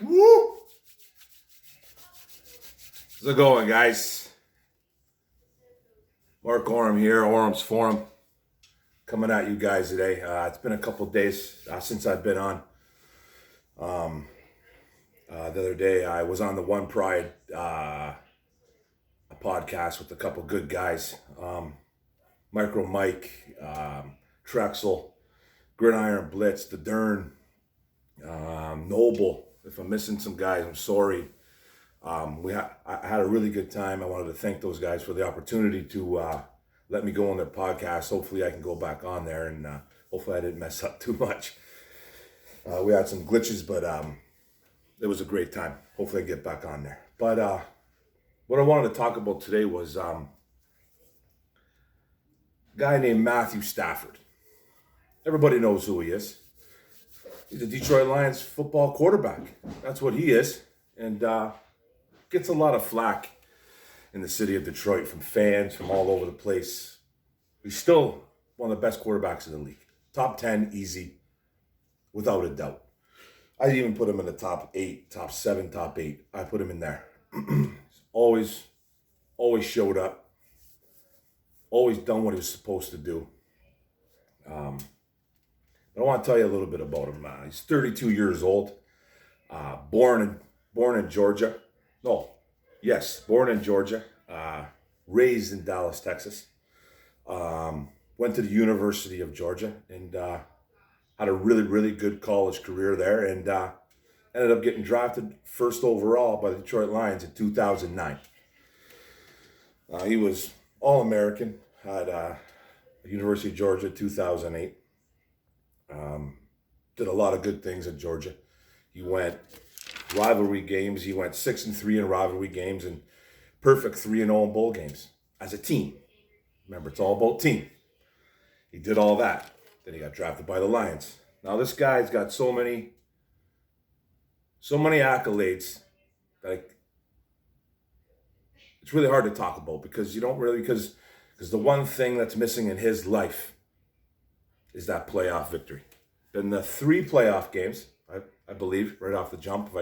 Woo! How's it going, guys? Mark Orem here, Orem's Forum, coming at you guys today. It's been a couple days since I've been on. The other day, I was on the One Pride a podcast with a couple good guys. Micro Mike, Trexel, Gridiron Blitz, the Dern, Noble. If I'm missing some guys, I'm sorry. I had a really good time. I wanted to thank those guys for the opportunity to let me go on their podcast. Hopefully I can go back on there, and hopefully I didn't mess up too much. We had some glitches, but it was a great time. Hopefully I get back on there. But what I wanted to talk about today was a guy named Matthew Stafford. Everybody knows who he is. He's a Detroit Lions football quarterback. That's what he is. And gets a lot of flack in the city of Detroit from fans from all over the place. He's still one of the best quarterbacks in the league. Top 10, easy, without a doubt. I even put him in the top 8, top 7, top 8. I put him in there. always showed up. Always done what he was supposed to do. I want to tell you a little bit about him. He's 32 years old. Born in Georgia. Born in Georgia. Raised in Dallas, Texas. Went to the University of Georgia and had a really, really good college career there, and ended up getting drafted first overall by the Detroit Lions in 2009. He was All-American at University of Georgia 2008. Did a lot of good things at Georgia. He went rivalry games. He went 6-3 in rivalry games and perfect 3-0 in bowl games as a team. Remember, it's all about team. He did all that. Then he got drafted by the Lions. Now this guy's got so many accolades that it's really hard to talk about because the one thing that's missing in his life is that playoff victory. In the 3 playoff games, I believe, right off the jump, if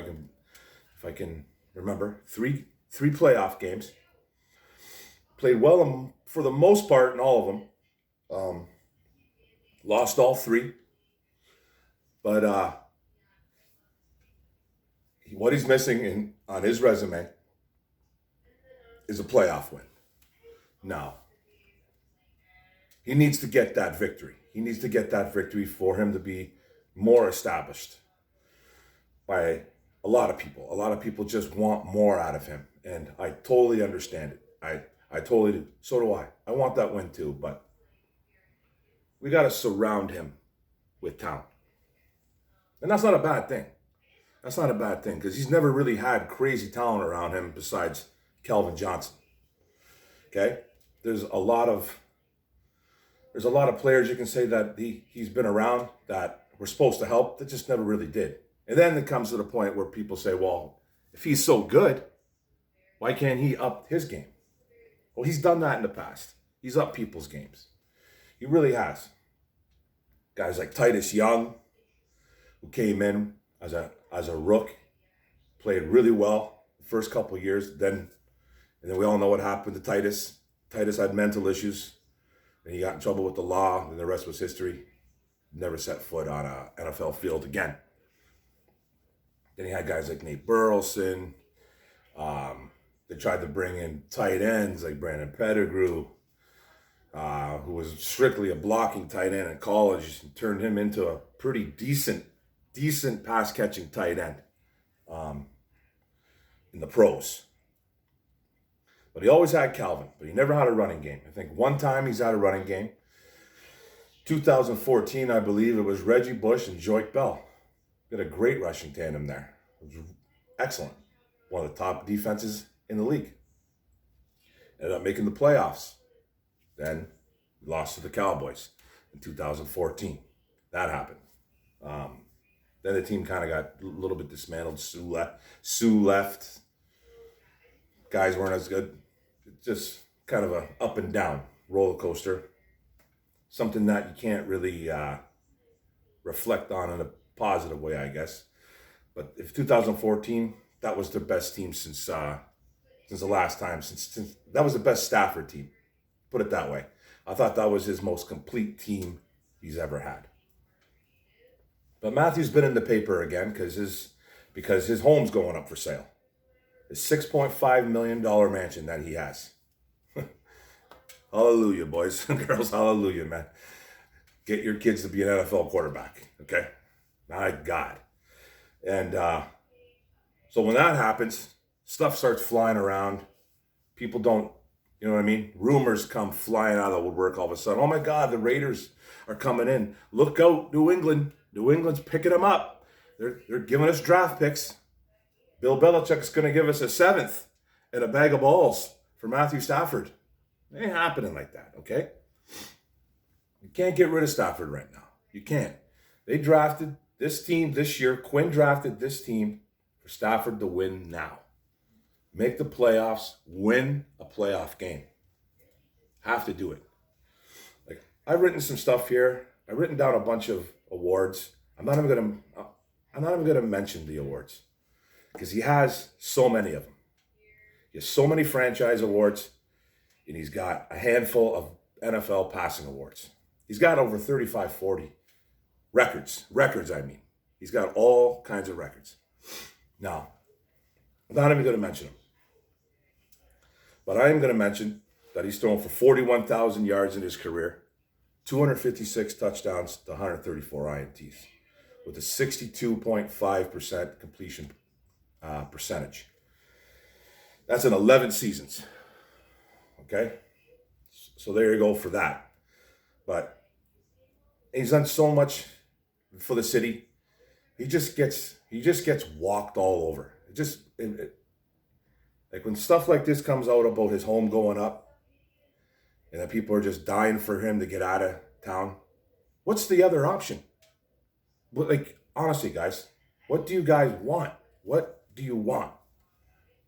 I can remember, three playoff games. Played well for the most part in all of them. Lost all 3. But what he's missing on his resume is a playoff win. Now, he needs to get that victory. He needs to get that victory for him to be more established by a lot of people. A lot of people just want more out of him. And I totally understand it. I totally do. So do I. I want that win too, but we got to surround him with talent. And that's not a bad thing. That's not a bad thing because he's never really had crazy talent around him besides Calvin Johnson. Okay? There's a lot of players you can say that he's been around that were supposed to help that just never really did. And then it comes to the point where people say, well, if he's so good, why can't he up his game? Well, he's done that in the past. He's up people's games. He really has. Guys like Titus Young, who came in as a rook, played really well the first couple of years. And then we all know what happened to Titus. Titus had mental issues. And he got in trouble with the law, and the rest was history. Never set foot on an NFL field again. Then he had guys like Nate Burleson. They tried to bring in tight ends like Brandon Pettigrew, who was strictly a blocking tight end in college, and turned him into a pretty decent pass-catching tight end in the pros. But he always had Calvin, but he never had a running game. I think one time he's had a running game. 2014, I believe it was Reggie Bush and Joique Bell. Got a great rushing tandem there. It was excellent. One of the top defenses in the league. Ended up making the playoffs. Then lost to the Cowboys in 2014. That happened. Then the team kind of got a little bit dismantled. Sue left. Guys weren't as good. Just kind of a up and down roller coaster. Something that you can't really reflect on in a positive way, I guess. But if 2014, that was their best team since the last time. Since that was the best Stafford team. Put it that way. I thought that was his most complete team he's ever had. But Matthew's been in the paper again because his home's going up for sale. His $6.5 million mansion that he has. Hallelujah, boys and girls. Hallelujah, man. Get your kids to be an NFL quarterback, okay? My God. And so when that happens, stuff starts flying around. People don't, you know what I mean? Rumors come flying out of the woodwork all of a sudden. Oh my God, the Raiders are coming in. Look out, New England. New England's picking them up. They're giving us draft picks. Bill Belichick's going to give us a 7th and a bag of balls for Matthew Stafford. It ain't happening like that, okay? You can't get rid of Stafford right now. You can't. They drafted this team this year. Quinn drafted this team for Stafford to win now. Make the playoffs, win a playoff game. Have to do it. Like, I've written some stuff here. I've written down a bunch of awards. I'm not even gonna mention the awards because he has so many of them. He has so many franchise awards, and he's got a handful of NFL passing awards. He's got over 35, 40 records. I mean. He's got all kinds of records. Now, I'm not even going to mention them. But I am going to mention that he's thrown for 41,000 yards in his career, 256 touchdowns to 134 INTs, with a 62.5% completion percentage. That's in 11 seasons. Okay? So there you go for that. But he's done so much for the city. He just gets walked all over. Like when stuff like this comes out about his home going up and that people are just dying for him to get out of town, what's the other option? But like, honestly, guys, what do you guys want? What do you want?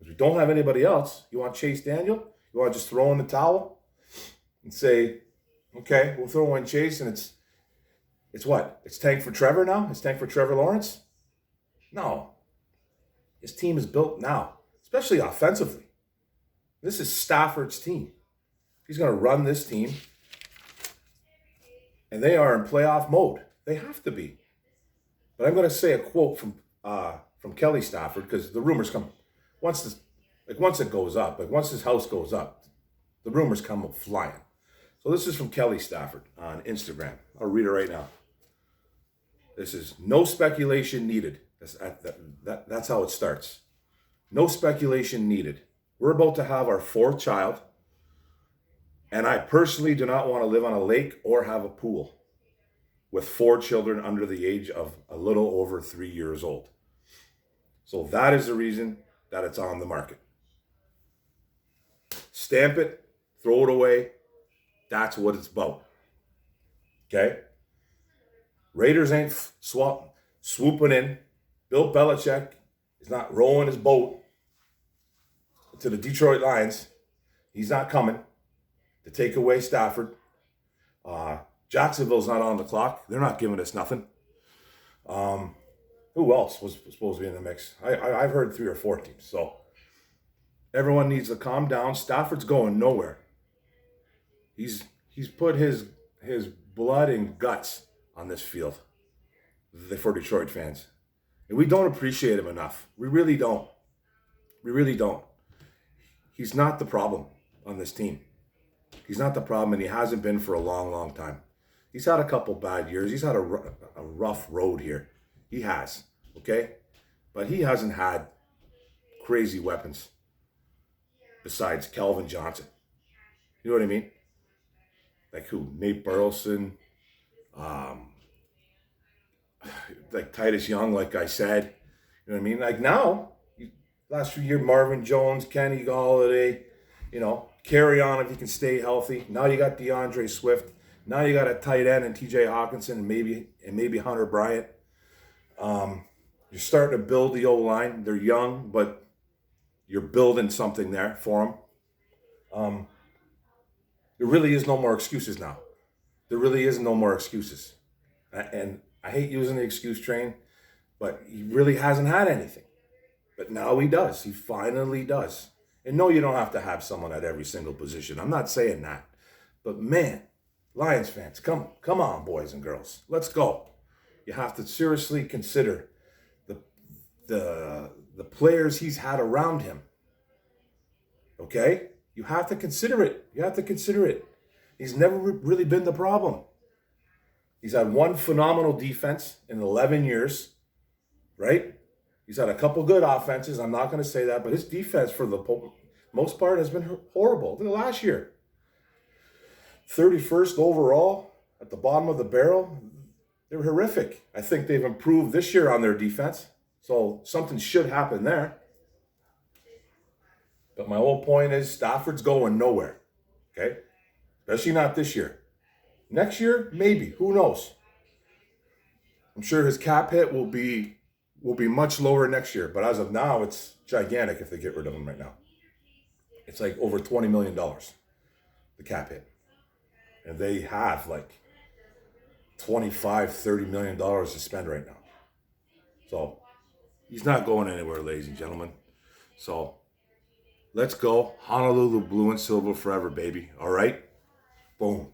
If we don't have anybody else, you want Chase Daniel? You want to just throw in the towel and say, okay, we'll throw in Chase, and it's what? It's tank for Trevor now? It's tank for Trevor Lawrence? No. His team is built now, especially offensively. This is Stafford's team. He's going to run this team, and they are in playoff mode. They have to be. But I'm going to say a quote from Kelly Stafford, because the rumors come once it goes up, like once his house goes up, the rumors come flying. So this is from Kelly Stafford on Instagram. I'll read it right now. This is no speculation needed. That's how it starts. No speculation needed. We're about to have our 4th child, and I personally do not want to live on a lake or have a pool with 4 children under the age of a little over 3 years old. So that is the reason that it's on the market. Stamp it, throw it away. That's what it's about. Okay? Raiders ain't swooping in. Bill Belichick is not rowing his boat to the Detroit Lions. He's not coming to take away Stafford. Jacksonville's not on the clock. They're not giving us nothing. Who else was supposed to be in the mix? I've heard 3 or 4 teams. So everyone needs to calm down. Stafford's going nowhere. He's put his blood and guts on this field for Detroit fans. And we don't appreciate him enough. We really don't. We really don't. He's not the problem on this team. He's not the problem, and he hasn't been for a long, long time. He's had a couple bad years. He's had a rough road here. He has, okay? But he hasn't had crazy weapons besides Calvin Johnson. You know what I mean? Like who? Nate Burleson, like Titus Young, like I said. You know what I mean? Like now, last few years, Marvin Jones, Kenny Galladay, carry on if you can stay healthy. Now you got DeAndre Swift. Now you got a tight end and TJ Hawkinson and maybe Hunter Bryant. You're starting to build the O-line. They're young, but you're building something there for them. There really is no more excuses now. There really is no more excuses. And I hate using the excuse train, But he really hasn't had anything. But now he does. He finally does. And no, you don't have to have someone at every single position. I'm not saying that. But man, Lions fans, come on, boys and girls. Let's go. You have to seriously consider the the players he's had around him. Okay? You have to consider it. You have to consider it. He's never really been the problem. He's had one phenomenal defense in 11 years, right? He's had a couple good offenses. I'm not going to say that, but his defense for the most part has been horrible. Look at last year. 31st overall at the bottom of the barrel. They were horrific. I think they've improved this year on their defense. So something should happen there. But my whole point is Stafford's going nowhere. Okay? Especially not this year. Next year, maybe. Who knows? I'm sure his cap hit will be much lower next year. But as of now, it's gigantic if they get rid of him right now. It's like over $20 million, the cap hit. And they have like $25, $30 million to spend right now. So he's not going anywhere, ladies and gentlemen. So let's go. Honolulu blue and silver forever, baby. All right? Boom.